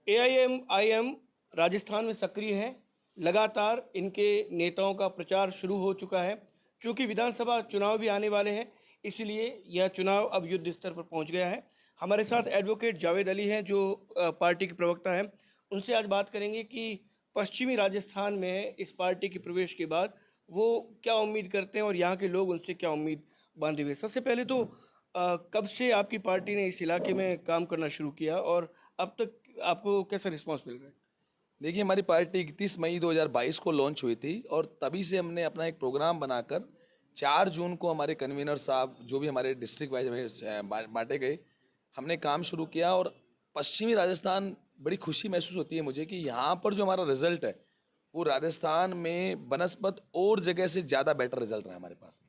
AIMIM Rajasthan में सक्रिय है। लगातार इनके नेताओं का प्रचार शुरू हो चुका है। चूंकि विधानसभा चुनाव भी आने वाले हैं, इसलिए यह चुनाव अब युद्ध स्तर पर पहुंच गया है। हमारे साथ एडवोकेट जावेद अली हैं, जो पार्टी के प्रवक्ता हैं। उनसे आज बात करेंगे कि पश्चिमी राजस्थान में इस पार्टी के प्रवेश के बाद वो क्या उम्मीद करते हैं और यहाँ के लोग उनसे क्या उम्मीद बांधे हुए। सबसे पहले तो कब से आपकी पार्टी ने इस इलाके में काम करना शुरू किया और अब तक आपको कैसा रिस्पांस मिल रहा है? देखिए, हमारी पार्टी 31 मई 2022 को लॉन्च हुई थी और तभी से हमने अपना एक प्रोग्राम बनाकर 4 जून को हमारे कन्वीनर साहब जो भी हमारे डिस्ट्रिक्ट वाइज बांटे गए, हमने काम शुरू किया। और पश्चिमी राजस्थान बड़ी खुशी महसूस होती है मुझे कि यहाँ पर जो हमारा रिजल्ट है वो राजस्थान में बनस्पत और जगह से ज़्यादा बेटर रिजल्ट रहा है हमारे पास।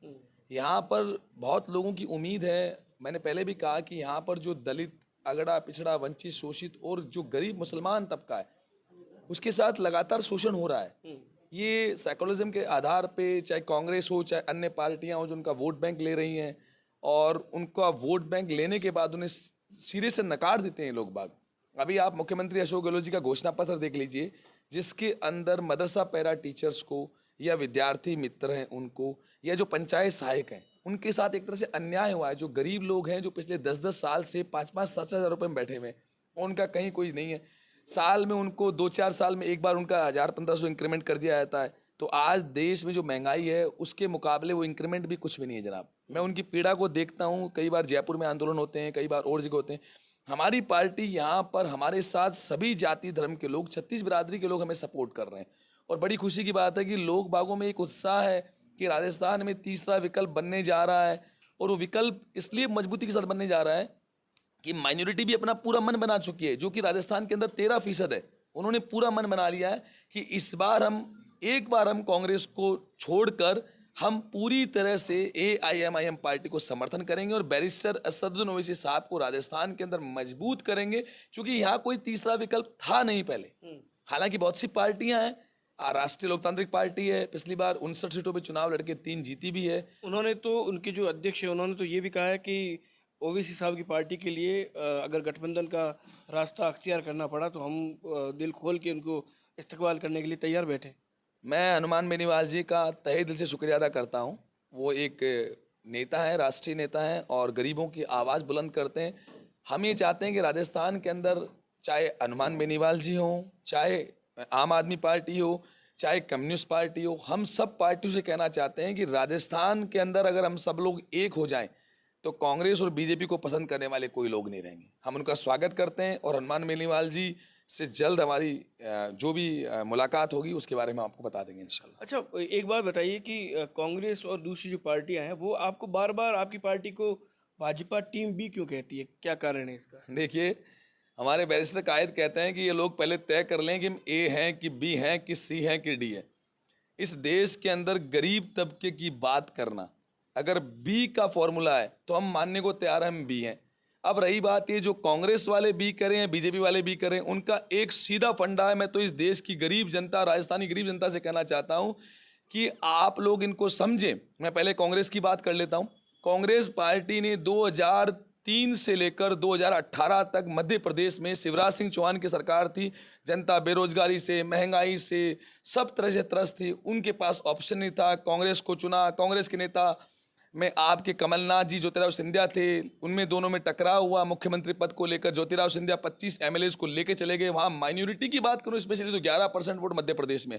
यहाँ पर बहुत लोगों की उम्मीद है। मैंने पहले भी कहा कि यहाँ पर जो दलित, अगड़ा, पिछड़ा, वंचित, शोषित और जो गरीब मुसलमान तबका है उसके साथ लगातार शोषण हो रहा है। ये साइकोलॉजिज्म के आधार पे चाहे कांग्रेस हो चाहे अन्य पार्टियां हो जो उनका वोट बैंक ले रही हैं और उनका वोट बैंक लेने के बाद उन्हें सिरे से नकार देते हैं लोग बाग। अभी आप मुख्यमंत्री अशोक गहलोत जी का घोषणा पत्र देख लीजिए, जिसके अंदर मदरसा पैरा टीचर्स को या विद्यार्थी मित्र हैं उनको या जो पंचायत सहायक हैं उनके साथ एक तरह से अन्याय हुआ है। जो गरीब लोग हैं जो पिछले 10-10 साल से 5-5, 7-7 हज़ार रुपये में बैठे हुए हैं उनका कहीं कोई नहीं है। साल में उनको 2-4 साल में एक बार उनका 1000-1500 इंक्रीमेंट कर दिया जाता है। तो आज देश में जो महंगाई है उसके मुकाबले वो इंक्रीमेंट भी कुछ भी नहीं है जनाब। मैं उनकी पीड़ा को देखता हूँ, कई बार जयपुर में आंदोलन होते हैं, कई बार और जगह होते हैं। हमारी पार्टी यहाँ पर हमारे साथ सभी जाति धर्म के लोग, 36 बिरादरी के लोग हमें सपोर्ट कर रहे हैं। और बड़ी खुशी की बात है कि लोग बागों में एक उत्साह है कि राजस्थान में तीसरा विकल्प बनने जा रहा है। और वो विकल्प इसलिए मजबूती के साथ बनने जा रहा है कि माइनॉरिटी भी अपना पूरा मन बना चुकी है, जो कि राजस्थान के अंदर 13% है। उन्होंने पूरा मन बना लिया है कि इस बार एक बार हम कांग्रेस को छोड़कर हम पूरी तरह से एआईएमआईएम पार्टी को समर्थन करेंगे और बैरिस्टर असदुद्दीन ओवैसी साहब को राजस्थान के अंदर मजबूत करेंगे, क्योंकि यहाँ कोई तीसरा विकल्प था नहीं पहले। हालांकि बहुत सी पार्टियां हैं, राष्ट्रीय लोकतांत्रिक पार्टी है, पिछली बार 59 सीटों पे चुनाव लड़के 3 जीती भी है। उन्होंने तो, उनके जो अध्यक्ष है, उन्होंने तो ये भी कहा है कि ओवैसी साहब की पार्टी के लिए अगर गठबंधन का रास्ता अख्तियार करना पड़ा तो हम दिल खोल के उनको इस्तेकबाल करने के लिए तैयार बैठे। मैं हनुमान बेनीवाल जी का तहे दिल से शुक्रिया अदा करता हूँ। वो एक नेता है, राष्ट्रीय नेता हैं और गरीबों की आवाज़ बुलंद करते हैं। हम ये चाहते हैं कि राजस्थान के अंदर चाहे हनुमान बेनीवाल जी हों, चाहे आम आदमी पार्टी हो, चाहे कम्युनिस्ट पार्टी हो, हम सब पार्टियों से कहना चाहते हैं कि राजस्थान के अंदर अगर हम सब लोग एक हो जाएं तो कांग्रेस और बीजेपी को पसंद करने वाले कोई लोग नहीं रहेंगे। हम उनका स्वागत करते हैं और हनुमान बेनीवाल जी से जल्द हमारी जो भी मुलाकात होगी उसके बारे में आपको बता देंगे इंशाल्लाह। अच्छा, एक बात बताइए कि कांग्रेस और दूसरी जो पार्टियां हैं वो आपको बार बार आपकी पार्टी को भाजपा टीम बी क्यों कहती है? क्या कारण है इसका? देखिए, हमारे बैरिस्टर कायद कहते हैं कि ये लोग पहले तय कर लें कि हम ए हैं कि बी हैं कि सी हैं कि डी है। इस देश के अंदर गरीब तबके की बात करना अगर बी का फॉर्मूला है तो हम मानने को तैयार हैं, हम बी हैं। अब रही बात ये जो कांग्रेस वाले बी करें या बीजेपी वाले बी करें, उनका एक सीधा फंडा है। मैं तो इस देश की गरीब जनता, राजस्थानी गरीब जनता से कहना चाहता हूं कि आप लोग इनको समझें। मैं पहले कांग्रेस की बात कर लेता हूं। कांग्रेस पार्टी ने 2003 से लेकर 2018 तक मध्य प्रदेश में शिवराज सिंह चौहान की सरकार थी। जनता बेरोजगारी से, महंगाई से, सब तरह से त्रस्त थी। उनके पास ऑप्शन नहीं था, कांग्रेस को चुना। कांग्रेस के नेता में आपके कमलनाथ जी, ज्योतिराव सिंधिया थे, उनमें दोनों में टकराव हुआ मुख्यमंत्री पद को लेकर। ज्योतिराव सिंधिया 25 एमएलए को लेकर चले गए। वहां माइनॉरिटी की बात करूं स्पेशली तो 11% वोट मध्य प्रदेश में,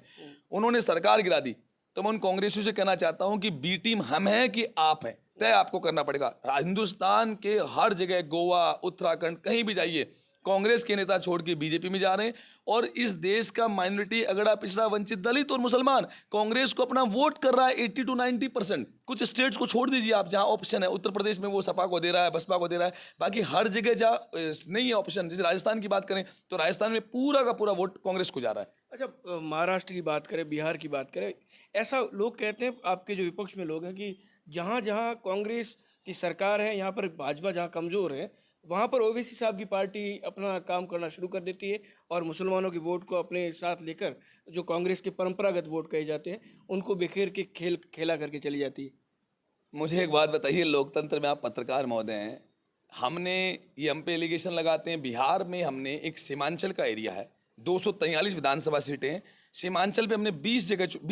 उन्होंने सरकार गिरा दी। तो मैं उन कांग्रेसियों से कहना चाहता हूं कि बी टीम हम हैं कि आप हैं, तय आपको करना पड़ेगा। हिंदुस्तान के हर जगह, गोवा, उत्तराखंड, कहीं भी जाइए, कांग्रेस के नेता छोड़ के बीजेपी में जा रहे हैं। और इस देश का माइनॉरिटी, अगड़ा, पिछड़ा, वंचित, दलित और मुसलमान कांग्रेस को अपना वोट कर रहा है 80 to 90%। कुछ स्टेट्स को छोड़ दीजिए आप जहां ऑप्शन है, उत्तर प्रदेश में वो सपा को दे रहा है, बसपा को दे रहा है, बाकी हर जगह जहां नहीं है ऑप्शन, जैसे राजस्थान की बात करें तो राजस्थान में पूरा का पूरा वोट कांग्रेस को जा रहा है। अच्छा, महाराष्ट्र की बात करें, बिहार की बात करें, ऐसा लोग कहते हैं, आपके जो विपक्ष में लोग हैं, कि जहाँ जहाँ कांग्रेस की सरकार है, यहाँ पर भाजपा जहाँ कमज़ोर है, वहाँ पर ओवैसी साहब की पार्टी अपना काम करना शुरू कर देती है और मुसलमानों के वोट को अपने साथ लेकर, जो कांग्रेस के परंपरागत वोट कहे जाते हैं, उनको बिखेर के खेला करके चली जाती है। मुझे एक बात बताइए, लोकतंत्र में आप पत्रकार महोदय हैं, हमने ये हम पे एलिगेशन लगाते हैं, बिहार में हमने एक सीमांचल का एरिया है, 243 विधानसभा सीटें हैं। सीमांचल पे हमने 20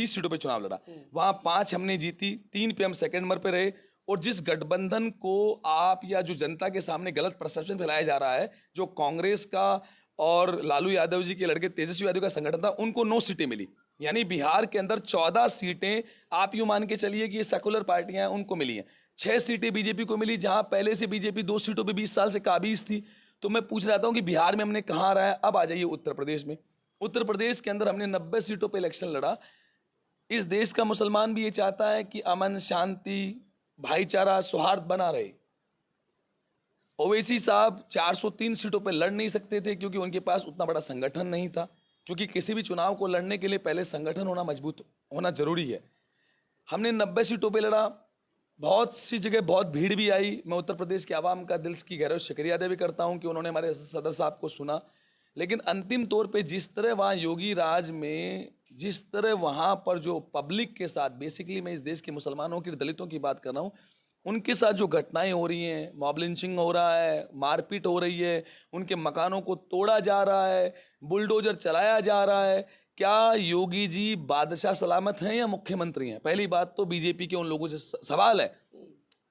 सीटों पे चुनाव लड़ा, वहां 5 हमने जीती, 3 पे हम सेकंड नंबर पे रहे। और जिस गठबंधन को आप या जो जनता के सामने गलत परसेप्शन फैलाया जा रहा है, जो कांग्रेस का और लालू यादव जी के लड़के तेजस्वी यादव का संगठन था, उनको 9 सीटें मिली। यानी बिहार के अंदर 14 सीटें आप यूं मान के चलिए कि ये सेकुलर पार्टियां हैं उनको मिली हैं। 6 सीटें बीजेपी को मिली, जहां पहले से बीजेपी 2 सीटों पे 20 साल से काबिज थी। तो मैं पूछ रहा हूं कि बिहार में हमने कहां हराया। अब आ जाइए उत्तर प्रदेश में। उत्तर प्रदेश के अंदर हमने 90 सीटों पे इलेक्शन लड़ा। इस देश का मुसलमान भी ये चाहता है कि अमन, शांति, भाईचारा, सौहार्द बना रहे। ओवैसी साहब 403 सीटों पे लड़ नहीं सकते थे क्योंकि उनके पास उतना बड़ा संगठन नहीं था, क्योंकि किसी भी चुनाव को लड़ने के लिए पहले संगठन होना मजबूत होना जरूरी है। हमने 90 सीटों पे लड़ा। बहुत सी जगह बहुत भीड़ भी आई। मैं उत्तर प्रदेश के आवाम का दिल की गहराई से शुक्रिया अदा भी करता हूं कि उन्होंने हमारे सदर साहब को सुना। लेकिन अंतिम तौर पे जिस तरह वहाँ योगी राज में, जिस तरह वहाँ पर जो पब्लिक के साथ, बेसिकली मैं इस देश के मुसलमानों की, दलितों की बात कर रहा हूँ, उनके साथ जो घटनाएं हो रही हैं, मॉब लिंचिंग हो रहा है, मारपीट हो रही है, उनके मकानों को तोड़ा जा रहा है, बुलडोजर चलाया जा रहा है, क्या योगी जी बादशाह सलामत हैं या मुख्यमंत्री हैं? पहली बात तो बीजेपी के उन लोगों से सवाल है।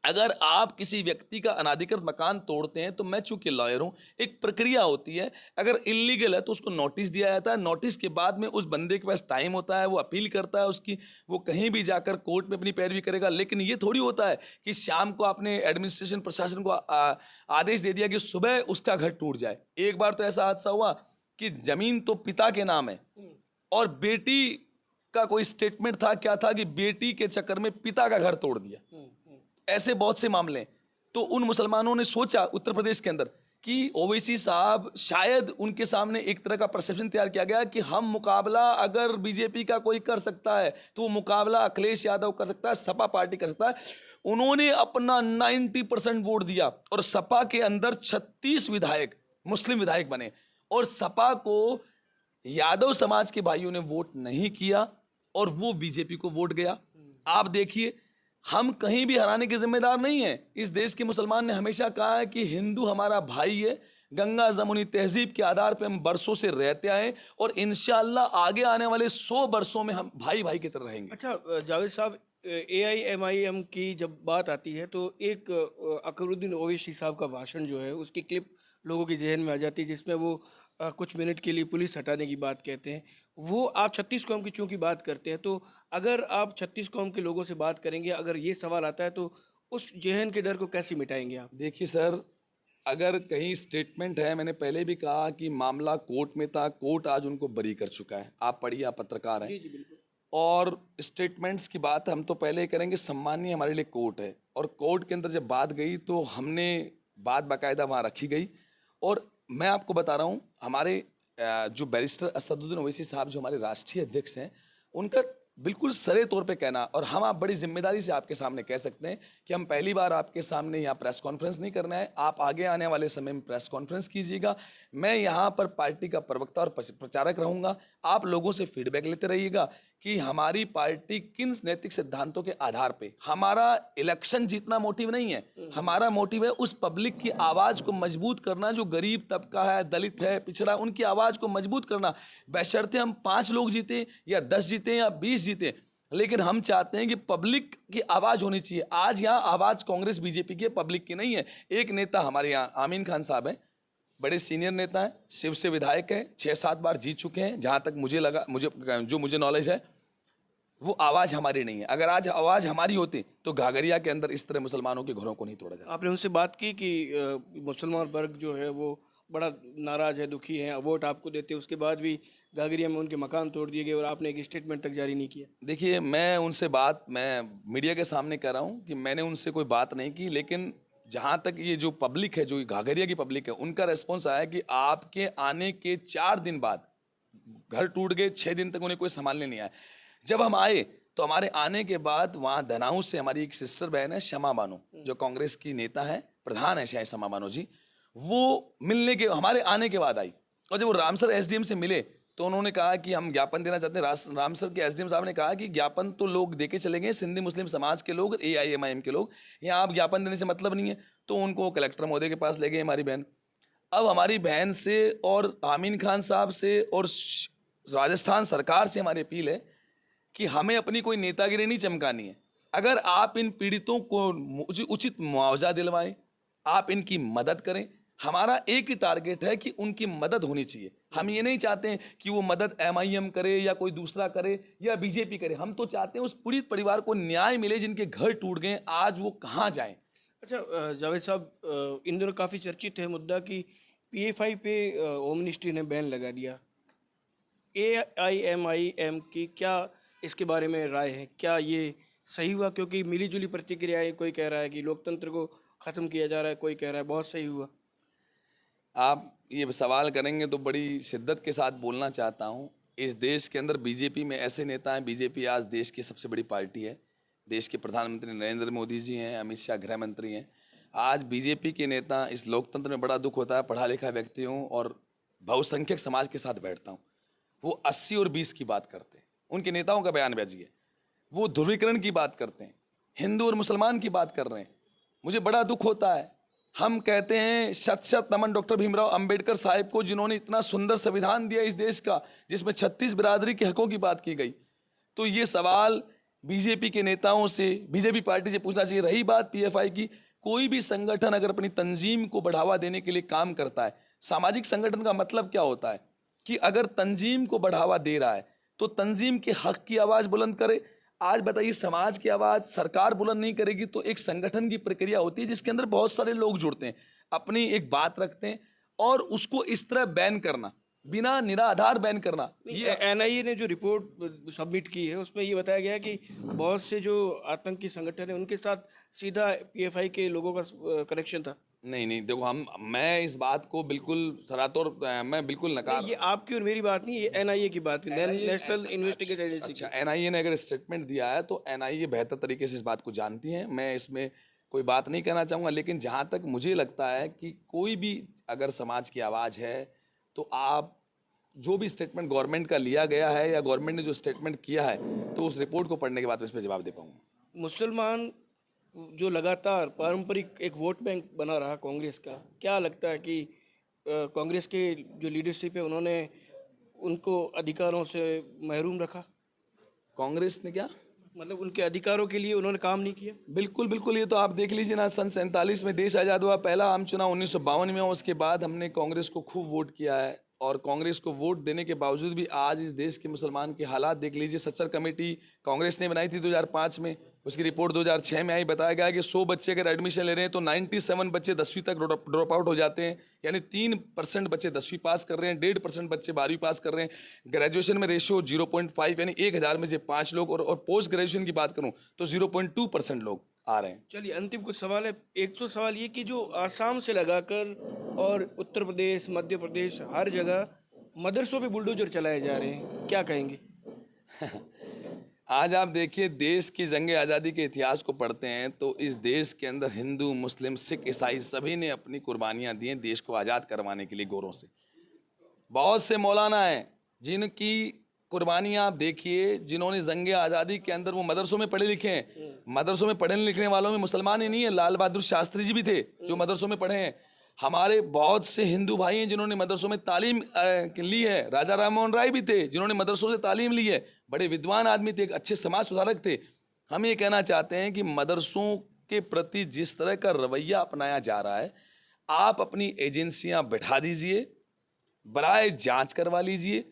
अगर आप किसी व्यक्ति का अनाधिकृत मकान तोड़ते हैं तो मैं चूंकि लॉयर हूं, एक प्रक्रिया होती है। अगर इलीगल है तो उसको नोटिस दिया जाता है। नोटिस के बाद में उस बंदे के पास टाइम होता है, वो अपील करता है उसकी, वो कहीं भी जाकर कोर्ट में अपनी पैरवी करेगा। लेकिन ये थोड़ी होता है कि शाम को आपने एडमिनिस्ट्रेशन प्रशासन को आदेश दे दिया कि सुबह उसका घर टूट जाए। एक बार तो ऐसा हादसा हुआ कि जमीन तो पिता के नाम है और बेटी का कोई स्टेटमेंट था, क्या था कि बेटी के चक्कर में पिता का घर तोड़ दिया। ऐसे बहुत से मामले हैं। तो उन मुसलमानों ने सोचा उत्तर प्रदेश के अंदर कि ओवैसी साहब, शायद उनके सामने एक तरह का परसेप्शन तैयार किया गया कि हम मुकाबला अगर बीजेपी का कोई कर सकता है तो वो मुकाबला अखिलेश यादव कर सकता है, सपा पार्टी कर सकता है। उन्होंने अपना 90% वोट दिया और सपा के अंदर 36 विधायक मुस्लिम विधायक बने। और सपा को यादव समाज के भाइयों ने वोट नहीं किया और वो बीजेपी को वोट गया। आप देखिए, हम कहीं भी हराने के जिम्मेदार नहीं है। इस देश के मुसलमान ने हमेशा कहा है कि हिंदू हमारा भाई है। गंगा जमुनी तहजीब के आधार पे हम बरसों से रहते आए और इंशाअल्लाह आगे आने वाले 100 वर्षों में हम भाई भाई की तरह रहेंगे। अच्छा जावेद साहब, AIMIM की जब बात आती है तो एक अकबरुद्दीन ओवैसी साहब का भाषण जो है उसकी क्लिप लोगों के जहन में आ जाती है, जिसमें वो कुछ मिनट के लिए पुलिस हटाने की बात कहते हैं। वो आप 36 कौम की चूंकि बात करते हैं, तो अगर आप 36 कौम के लोगों से बात करेंगे, अगर ये सवाल आता है तो उस जहन के डर को कैसे मिटाएंगे आप? देखिए सर, अगर कहीं स्टेटमेंट है, मैंने पहले भी कहा कि मामला कोर्ट में था, कोर्ट आज उनको बरी कर चुका है। आप पढ़िए, आप पत्रकार हैं। जी जी बिल्कुल। और स्टेटमेंट्स की बात हम तो पहले ही करेंगे, सम्मानीय हमारे लिए कोर्ट है। और कोर्ट के अंदर जब बात गई तो हमने बात बाकायदा वहाँ रखी गई। और मैं आपको बता रहा हूँ, हमारे जो बैरिस्टर असदुद्दीन ओवैसी साहब जो हमारे राष्ट्रीय अध्यक्ष हैं, उनका बिल्कुल सरे तौर पे कहना, और हम आप बड़ी जिम्मेदारी से आपके सामने कह सकते हैं कि हम पहली बार आपके सामने यहाँ प्रेस कॉन्फ्रेंस नहीं करना है। आप आगे आने वाले समय में प्रेस कॉन्फ्रेंस कीजिएगा। मैं यहाँ पर पार्टी का प्रवक्ता और प्रचारक रहूँगा। आप लोगों से फीडबैक लेते रहिएगा कि हमारी पार्टी किन नैतिक सिद्धांतों के आधार पे, हमारा इलेक्शन जीतना मोटिव नहीं है। हमारा मोटिव है उस पब्लिक की आवाज को मजबूत करना, जो गरीब तबका है, दलित है, पिछड़ा, उनकी आवाज को मजबूत करना। बशर्ते हम 5 लोग जीते या 10 जीते या 20 जीते, लेकिन हम चाहते हैं कि पब्लिक की आवाज होनी चाहिए। आज यहाँ आवाज कांग्रेस बीजेपी की, पब्लिक की नहीं है। एक नेता हमारे यहाँ आमीन खान साहब हैं, बड़े सीनियर नेता हैं, शिव से विधायक हैं, 6-7 बार जीत चुके हैं। जहां तक मुझे नॉलेज है, वो आवाज हमारी नहीं है। अगर आज आवाज हमारी होती तो घाघरिया के अंदर इस तरह मुसलमानों के घरों को नहीं तोड़ा जाता। आपने उनसे बात की कि मुसलमान वर्ग जो है वो बड़ा नाराज है, दुखी है, वोट आपको देते, उसके बाद भी गागरिया में उनके मकान तोड़ दिए गए और आपने एक स्टेटमेंट तक जारी नहीं किया? देखिए, मैं उनसे बात, मैं मीडिया के सामने कह रहा हूँ कि मैंने उनसे कोई बात नहीं की। लेकिन जहाँ तक ये जो पब्लिक है, जो घाघरिया की पब्लिक है, उनका रेस्पॉन्स आया कि आपके आने के 4 दिन बाद घर टूट गए। 6 दिन तक उन्हें कोई संभालने नहीं आया। जब हम आए तो हमारे आने के बाद वहाँ धनाऊ से हमारी एक सिस्टर बहन है, शमा बानो, जो कांग्रेस की नेता है, प्रधान है शमा बानो जी, वो मिलने के, हमारे आने के बाद आई। और जब वो रामसर SDM से मिले तो उन्होंने कहा कि हम ज्ञापन देना चाहते हैं। रामसर के एसडीएम साहब ने कहा कि ज्ञापन तो लोग देके चले गए, सिंधी मुस्लिम समाज के लोग, एआईएमआईएम के लोग, यहाँ आप ज्ञापन देने से मतलब नहीं है। तो उनको कलेक्टर महोदय के पास ले गए हमारी बहन। अब हमारी बहन से और आमीन खान साहब से और राजस्थान सरकार से हमारी अपील है कि हमें अपनी कोई नेतागिरी नहीं चमकानी है। अगर आप इन पीड़ितों को उचित मुआवजा दिलवाएं, आप इनकी मदद करें। हमारा एक ही टारगेट है कि उनकी मदद होनी चाहिए। हम ये नहीं चाहते हैं कि वो मदद एमआईएम करे या कोई दूसरा करे या बीजेपी करे। हम तो चाहते हैं उस पीड़ित परिवार को न्याय मिले जिनके घर टूट गए, आज वो कहाँ जाएं। अच्छा जावेद साहब, इन दिनों काफ़ी चर्चित है मुद्दा कि पीएफआई पे होम मिनिस्ट्री ने बैन लगा दिया। एआईएमआईएम की क्या इसके बारे में राय है? क्या ये सही हुआ? क्योंकि मिली जुली प्रतिक्रियाएं, कोई कह रहा है कि लोकतंत्र को ख़त्म किया जा रहा है, कोई कह रहा है बहुत सही हुआ। आप ये सवाल करेंगे तो बड़ी शिद्दत के साथ बोलना चाहता हूँ। इस देश के अंदर बीजेपी में ऐसे नेता हैं, बीजेपी आज देश की सबसे बड़ी पार्टी है। देश के प्रधानमंत्री नरेंद्र मोदी जी हैं, अमित शाह गृह मंत्री हैं। आज बीजेपी के नेता, इस लोकतंत्र में बड़ा दुख होता है, पढ़ा लिखा व्यक्ति हूँ और बहुसंख्यक समाज के साथ बैठता हूँ, वो 80 और 20 की बात करते हैं। उनके नेताओं का बयानबाजी है, वो ध्रुवीकरण की बात करते हैं, हिंदू और मुसलमान की बात कर रहे हैं। मुझे बड़ा दुख होता है। हम कहते हैं शत शत नमन डॉक्टर भीमराव अंबेडकर साहिब को, जिन्होंने इतना सुंदर संविधान दिया इस देश का, जिसमें 36 बिरादरी के हकों की बात की गई। तो ये सवाल बीजेपी के नेताओं से, बीजेपी पार्टी से पूछना चाहिए। रही बात पीएफआई की, कोई भी संगठन अगर अपनी तंजीम को बढ़ावा देने के लिए काम करता है, सामाजिक संगठन का मतलब क्या होता है कि अगर तंजीम को बढ़ावा दे रहा है तो तंजीम के हक की आवाज़ बुलंद करे। आज बताइए, समाज की आवाज़ सरकार बुलंद नहीं करेगी तो एक संगठन की प्रक्रिया होती है जिसके अंदर बहुत सारे लोग जुड़ते हैं, अपनी एक बात रखते हैं, और उसको इस तरह बैन करना, बिना निराधार बैन करना। ये एनआईए ने जो रिपोर्ट सबमिट की है उसमें ये बताया गया है कि बहुत से जो आतंकी संगठन है उनके साथ सीधा पीएफआई के लोगों का कनेक्शन था। नहीं देखो, मैं इस बात को बिल्कुल सरातोर, मैं बिल्कुल नकार। ये आपकी और मेरी बात नहीं, ये एनआईए की बात है, नेशनल इन्वेस्टिगेशन एजेंसी की। अच्छा, एनआईए ने अगर स्टेटमेंट दिया है तो एनआईए बेहतर तरीके से इस बात को जानती है, मैं इसमें कोई बात नहीं कहना चाहूँगा। लेकिन जहाँ तक मुझे लगता है कि कोई भी अगर समाज की आवाज़ है तो आप जो भी स्टेटमेंट गवर्नमेंट का लिया गया है या गवर्नमेंट ने जो स्टेटमेंट किया है तो उस रिपोर्ट को पढ़ने के बाद इस पर जवाब दे पाऊँगा। मुसलमान जो लगातार पारंपरिक एक वोट बैंक बना रहा कांग्रेस का, क्या लगता है कि कांग्रेस के जो लीडरशिप है उन्होंने उनको अधिकारों से महरूम रखा? कांग्रेस ने क्या मतलब उनके अधिकारों के लिए उन्होंने काम नहीं किया? बिल्कुल, ये तो आप देख लीजिए ना, सन 47 में देश आज़ाद हुआ, पहला आम चुनाव 1952 में हुआ, उसके बाद हमने कांग्रेस को खूब वोट किया है। और कांग्रेस को वोट देने के बावजूद भी आज इस देश के मुसलमान के हालात देख लीजिए। सच्चर कमेटी कांग्रेस ने बनाई थी 2005 में, उसकी रिपोर्ट 2006 में आई। बताया गया कि 100 बच्चे अगर एडमिशन ले रहे हैं तो 97 बच्चे 10वीं तक ड्रॉप आउट हो जाते हैं, यानी 3% बच्चे 10वीं पास कर रहे हैं, 1.5% बच्चे 12वीं पास कर रहे हैं। ग्रेजुएशन में रेशियो 0.5, यानी 1000 में से 5 लोग, और पोस्ट ग्रेजुएशन की बात करूं तो 0.2% लोग आ रहे हैं। चलिए, अंतिम कुछ सवाल है। एक तो सवाल ये कि जो आसाम से लगाकर और उत्तर प्रदेश, मध्य प्रदेश, हर जगह मदरसों पे बुलडोजर चलाए जा रहे हैं, क्या कहेंगे? आज आप देखिए, देश की जंग आज़ादी के इतिहास को पढ़ते हैं तो इस देश के अंदर हिंदू, मुस्लिम, सिख, ईसाई सभी ने अपनी कुर्बानियां दी हैं देश को आज़ाद करवाने के लिए गोरों से। बहुत से मौलाना हैं जिनकी कुर्बानियां आप देखिए, जिन्होंने जंग आज़ादी के अंदर, वो मदरसों में पढ़े लिखे हैं। मदरसों में पढ़ने लिखने वालों में मुसलमान ही नहीं है, लाल बहादुर शास्त्री जी भी थे जो मदरसों में पढ़े हैं। हमारे बहुत से हिंदू भाई हैं जिन्होंने मदरसों में तालीम ली है। राजा राममोहन राय भी थे जिन्होंने मदरसों से तालीम ली है, बड़े विद्वान आदमी थे, एक अच्छे समाज सुधारक थे। हम ये कहना चाहते हैं कि मदरसों के प्रति जिस तरह का रवैया अपनाया जा रहा है, आप अपनी एजेंसियां बैठा दीजिए, बराए जांच करवा लीजिए।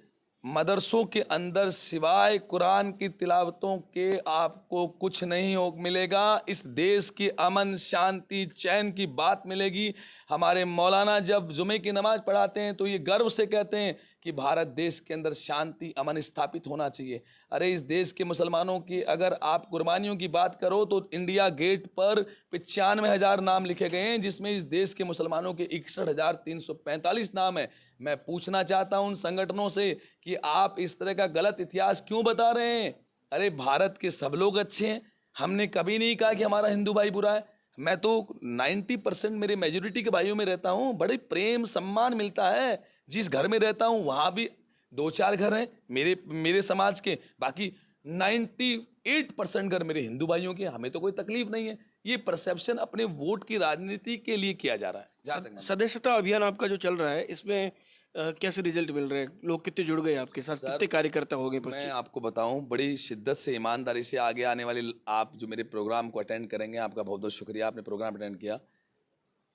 मदरसों के अंदर सिवाय कुरान की तिलावतों के आपको कुछ नहीं मिलेगा। इस देश की अमन, शांति, चैन की बात मिलेगी। हमारे मौलाना जब जुमे की नमाज पढ़ाते हैं तो ये गर्व से कहते हैं कि भारत देश के अंदर शांति, अमन स्थापित होना चाहिए। अरे इस देश के मुसलमानों की अगर आप कुर्बानियों की बात करो तो इंडिया गेट पर 95,000 नाम लिखे गए हैं, जिसमें इस देश के मुसलमानों के 61,345 नाम है। मैं पूछना चाहता हूं उन संगठनों से कि आप इस तरह का गलत इतिहास क्यों बता रहे हैं? अरे भारत के सब लोग अच्छे हैं, हमने कभी नहीं कहा कि हमारा हिंदू भाई बुरा है। मैं तो 90% मेरे मेजोरिटी के भाइयों में रहता हूँ, बड़े प्रेम सम्मान मिलता है। जिस घर में रहता हूँ वहाँ भी 2-4 घर हैं मेरे मेरे समाज के, बाकी 98% घर मेरे हिंदू भाइयों के। हमें तो कोई तकलीफ नहीं है। ये परसेप्शन अपने वोट की राजनीति के लिए किया जा रहा है। जहाँ तक सदस्यता अभियान आपका जो चल रहा है इसमें कैसे रिजल्ट मिल रहे हैं? लोग कितने जुड़ गए आपके साथ? कितने कार्यकर्ता हो गए? मैं आपको बताऊं, बड़ी शिद्दत से, ईमानदारी से आगे आने वाले आप जो मेरे प्रोग्राम को अटेंड करेंगे, आपका बहुत बहुत शुक्रिया, आपने प्रोग्राम अटेंड किया।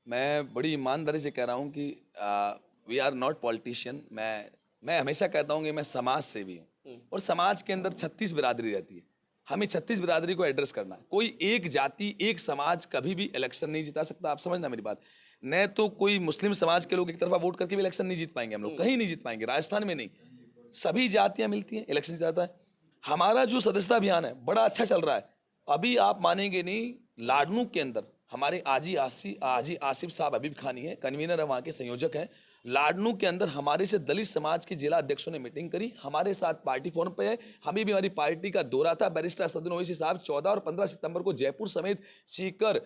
मैं बड़ी ईमानदारी से कह रहा हूं कि वी आर नॉट पॉलिटिशियन। मैं हमेशा कहता हूं कि मैं समाज सेवी हूं, और समाज के अंदर 36 बिरादरी रहती है। हमें 36 बिरादरी को एड्रेस करना है। कोई एक जाति, एक समाज कभी भी इलेक्शन नहीं जिता सकता। आप समझना मेरी बात। न तो कोई मुस्लिम समाज के लोग एक तरफा वोट करके भी इलेक्शन नहीं जीत पाएंगे। हम लोग कहीं नहीं जीत पाएंगे, राजस्थान में नहीं। सभी जातियां मिलती हैं, इलेक्शन जिताता है। हमारा जो सदस्यता अभियान है बड़ा अच्छा चल रहा है। अभी आप मानेंगे नहीं, लाडनू के अंदर हमारे आजी आसिफ साहब हबीब खानी है, कन्वीनर है, वहाँ के संयोजक हैं। लाडनू के अंदर हमारे से दलित समाज के जिला अध्यक्षों ने मीटिंग करी, हमारे साथ पार्टी फोरम पे है। हमें भी हमारी पार्टी का दौरा था। बैरिस्टर असदुद्दीन ओवैसी साहब 14 और 15 सितंबर को जयपुर समेत सीकर,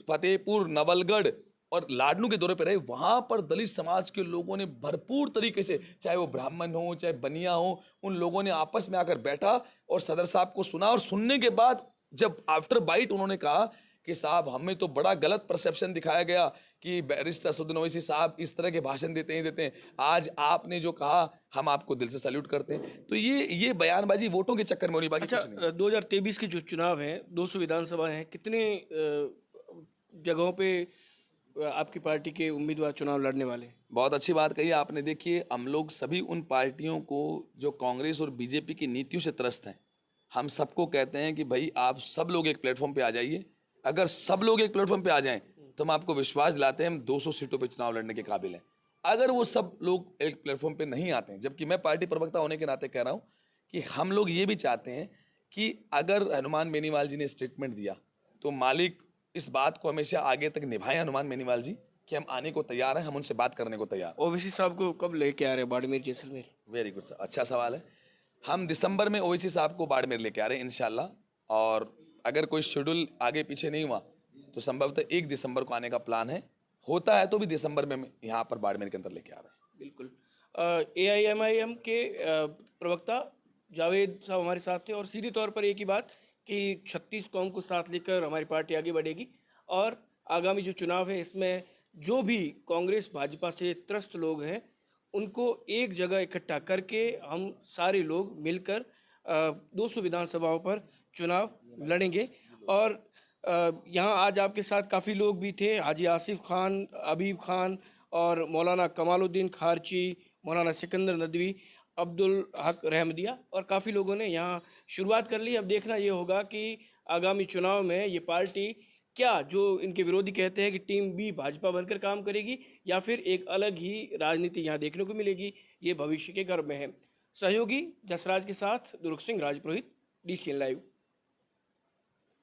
फतेहपुर, नवलगढ़ और लाडनू के दौरे पर रहे। वहां पर दलित समाज के लोगों ने भरपूर तरीके से, चाहे वो ब्राह्मण हो चाहे बनिया हो, उन लोगों ने आपस में आकर बैठा और सदर साहब को सुना। और सुनने के बाद जब आफ्टर बाइट उन्होंने कहा कि साहब हमें तो बड़ा गलत परसेप्शन दिखाया गया कि बैरिस्टर असदुद्दीन ओवैसी साहब इस तरह के भाषण देते हैं। आज आपने जो कहा, हम आपको दिल से सैल्यूट करते हैं। तो ये बयानबाजी वोटों के चक्कर में होनी, बाकी अच्छा, कुछ नहीं। 2023 के जो चुनाव हैं, 200 विधानसभा हैं, कितने जगहों पे आपकी पार्टी के उम्मीदवार चुनाव लड़ने वाले हैं? बहुत अच्छी बात कही आपने। देखिए, हम लोग सभी उन पार्टियों को जो कांग्रेस और बीजेपी की नीतियों से त्रस्त हैं, हम सबको कहते हैं कि भाई आप सब लोग एक प्लेटफॉर्म पे आ जाइए। अगर सब लोग एक प्लेटफॉर्म पे आ जाएं तो हम आपको विश्वास दिलाते हैं हम 200 सीटों पे चुनाव लड़ने के काबिल हैं। अगर वो सब लोग एक प्लेटफॉर्म पे नहीं आते हैं, जबकि मैं पार्टी प्रवक्ता होने के नाते कह रहा हूँ कि हम लोग ये भी चाहते हैं कि अगर हनुमान बेनीवाल जी ने स्टेटमेंट दिया तो मालिक इस बात को हमेशा आगे तक निभाए, हनुमान बेनीवाल जी, कि हम आने को तैयार हैं, हम उनसे बात करने को तैयार। ओवैसी साहब को कब लेके आ रहे हैं Barmer Jaisalmer? Very good sir, अच्छा सवाल है। हम दिसंबर में ओवैसी साहब को बाड़मेर लेके आ रहे हैं इंशाल्लाह। और अगर कोई शेड्यूल आगे पीछे नहीं हुआ तो संभवतः 1 दिसंबर को आने का प्लान है। होता है तो भी दिसंबर में यहाँ पर बाड़मेर के अंदर लेके आ रहे हैं। बिल्कुल। AIMIM के प्रवक्ता जावेद साहब हमारे साथ थे, और सीधे तौर पर एक ही बात कि 36 कौम को साथ लेकर हमारी पार्टी आगे बढ़ेगी, और आगामी जो चुनाव है इसमें जो भी कांग्रेस भाजपा से त्रस्त लोग हैं उनको एक जगह इकट्ठा करके हम सारे लोग मिलकर 200 विधानसभाओं पर चुनाव लड़ेंगे। और यहाँ आज आपके साथ काफ़ी लोग भी थे, हाजी आसिफ खान, हबीब खान और मौलाना कमालुद्दीन खारची, मौलाना सिकंदर नदवी, अब्दुल हक रहमदिया, और काफ़ी लोगों ने यहाँ शुरुआत कर ली। अब देखना ये होगा कि आगामी चुनाव में ये पार्टी क्या, जो इनके विरोधी कहते हैं कि टीम बी भाजपा बनकर काम करेगी, या फिर एक अलग ही राजनीति यहाँ देखने को मिलेगी, ये भविष्य के गर्भ में है। सहयोगी जसराज के साथ दुर्ग सिंह राजपुरोहित, DCN लाइव।